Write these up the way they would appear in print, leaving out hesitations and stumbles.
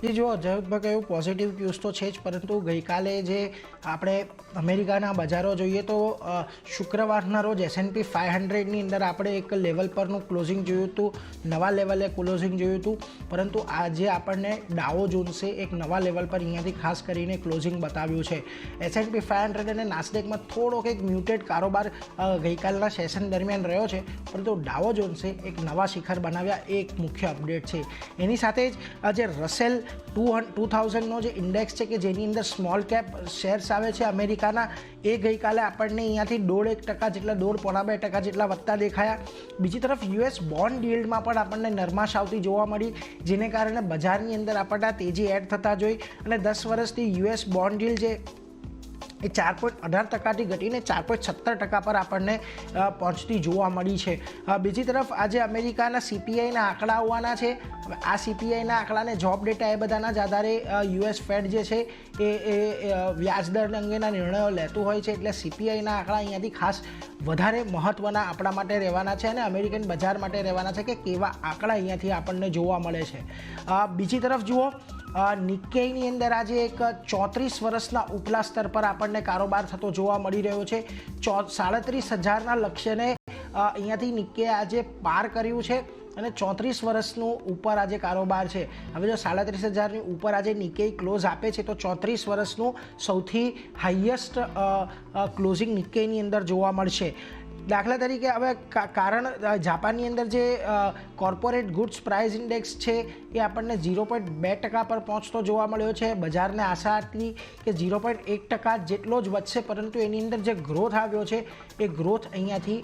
એ જો જયભાઈ કહ્યું positive cues તો છે જ, પરંતુ ગઈકાલે જે આપણે અમેરિકાના બજારો જોઈએ તો શુક્રવારના રોજ S&P 500ની અંદર આપણે એક લેવલ પરનું ક્લોઝિંગ જોયું હતું, નવા લેવલે ક્લોઝિંગ જોયું હતું, પરંતુ આજે આપણને ડાઓ જોન્સે એક નવા લેવલ પર અહીંયાથી ખાસ કરીને ક્લોઝિંગ બતાવ્યું છે. S&P 500 અને નાસ્ડેકમાં થોડોક એક મ્યુટેડ કારોબાર ગઈકાલના સેશન દરમિયાન રહ્યો છે, પરંતુ ડાઓ જોન્સે એક નવા શિખર બનાવ્યા, એ એક મુખ્ય અપડેટ છે. એની સાથે જ આજે રસેલ 2000નો જે ઇન્ડેક્સ છે કે જેની અંદર સ્મોલ કેપ શેર્સ આવે છે અમેરિકાના, એ ગઈકાલે આપણને અહીંયાથી 1.5% જેટલા 1.5% જેટલા વધતા દેખાયા. બીજી તરફ US બોન્ડ યીલ્ડમાં પણ આપણને નરમાશ આવતી જોવા મળી, જેને કારણે બજારની અંદર આપણને તેજી એડ થતા જોઈ અને 10 વર્ષથી US બોન્ડ યીલ્ડ જે એ 4.18%થી ઘટીને 4.17% પર આપણને પહોંચતી જોવા મળી છે. બીજી તરફ આજે અમેરિકાના CPIના આંકડા આવવાના છે. આ CPIના આંકડાને જોબ ડેટા એ બધાના જ આધારે US ફેડ જે છે એ વ્યાજદર અંગેના નિર્ણયો લેતું હોય છે, એટલે CPIના આંકડા અહીંયાથી ખાસ વધારે મહત્ત્વના આપણા માટે રહેવાના છે અને અમેરિકન બજાર માટે રહેવાના છે કે કેવા આંકડા અહીંયાથી આપણને જોવા મળે છે. બીજી તરફ જુઓ, નિક્કેઈની અંદર આજે એક 34 વર્ષના ઉપલા સ્તર પર આપણને કારોબાર થતો જોવા મળી રહ્યો છે. 37,000ના લક્ષ્યને અહીંયાથી નિક્કેઈએ આજે પાર કર્યું છે અને 34 વર્ષનું ઉપર આજે કારોબાર છે. હવે જો 37,000ની ઉપર આજે નિક્કેઈ ક્લોઝ આપે છે તો 34 વર્ષનું સૌથી હાઈએસ્ટ ક્લોઝિંગ નિક્કેઈની અંદર જોવા મળશે. દાખલા તરીકે હવે કારણ જાપાનની અંદર જે કોર્પોરેટ ગુડ્સ પ્રાઇસ ઇન્ડેક્સ છે એ આપણને 0.2% પર પહોંચતો જોવા મળ્યો છે. બજારને આશા હતી કે 0.1% જેટલો જ વધશે, પરંતુ એની અંદર જે ગ્રોથ આવ્યો છે એ ગ્રોથ અહીંયાથી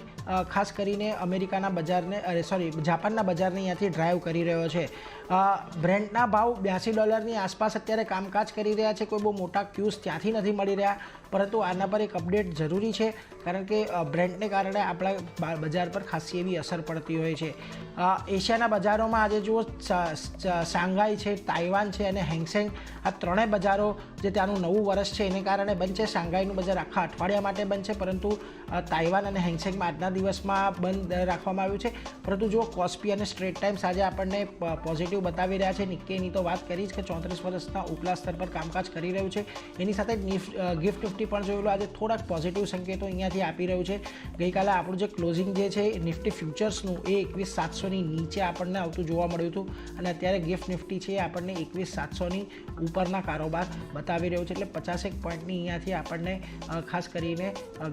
ખાસ કરીને અમેરિકાના બજારને જાપાનના બજારને અહીંયાથી ડ્રાઈવ કરી રહ્યો છે. બ્રેન્ટના ભાવ $82ની આસપાસ અત્યારે કામકાજ કરી રહ્યા છે. કોઈ બહુ મોટા ક્યુઝ ત્યાંથી નથી મળી રહ્યા, પરંતુ આના પર એક અપડેટ જરૂરી છે, કારણ કે બ્રેન્ટને કારણે આપણા બજાર પર ખાસી એવી અસર પડતી હોય છે. એશિયાના બજારોમાં આજે જુઓ, શાંઘાઈ છે, તાઇવાન છે અને હેંગસેંગ, આ ત્રણેય બજારો જે ત્યાંનું નવું વર્ષ છે એને કારણે બંધ છે. શાંઘાઈનું બજાર આખા અઠવાડિયા માટે બંધ છે, પરંતુ તાઇવાન અને હેંગસેંગમાં આજના દિવસમાં બંધ રાખવામાં આવ્યું છે. પરંતુ જુઓ, કોસ્પી અને સ્ટ્રેટ ટાઈમ્સ આજે આપણને પોઝિટિવ બતાવી રહ્યા છે. નિક્કેઈની તો વાત કરી જ કે 34 વર્ષના ઉપલા સ્તર પર કામકાજ કરી રહ્યું છે. એની સાથે ગિફ્ટ નિફ્ટી પણ જોયેલું આજે થોડાક પોઝિટિવ સંકેતો અહીંયાથી આપી રહ્યું છે. ગઈકાલે આપણું જે ક્લોઝિંગ જે છે નિફ્ટી ફ્યુચર્સનું એ 21,700ની નીચે આપણને આવતું જોવા મળ્યું હતું અને અત્યારે ગિફ્ટ નિફ્ટી છે એ આપણને 21,700ની ઉપરના કારોબાર બતાવી રહ્યું છે. એટલે 50 પોઈન્ટની અહીંયાથી આપણને ખાસ કરીને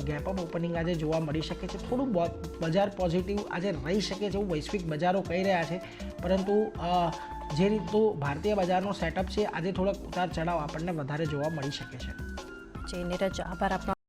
ગેપ અપ ઓપનિંગ આજે જોવા મળી શકે છે. થોડું બજાર પોઝિટિવ આજે રહી શકે છે એવું વૈશ્વિક બજારો કહી રહ્યા છે, પરંતુ જે રીતનું ભારતીય બજારનો સેટઅપ છે આજે થોડોક ઉતાર ચઢાવ આપણને વધારે જોવા મળી શકે છે. જી નીરજ, આભાર આપનો.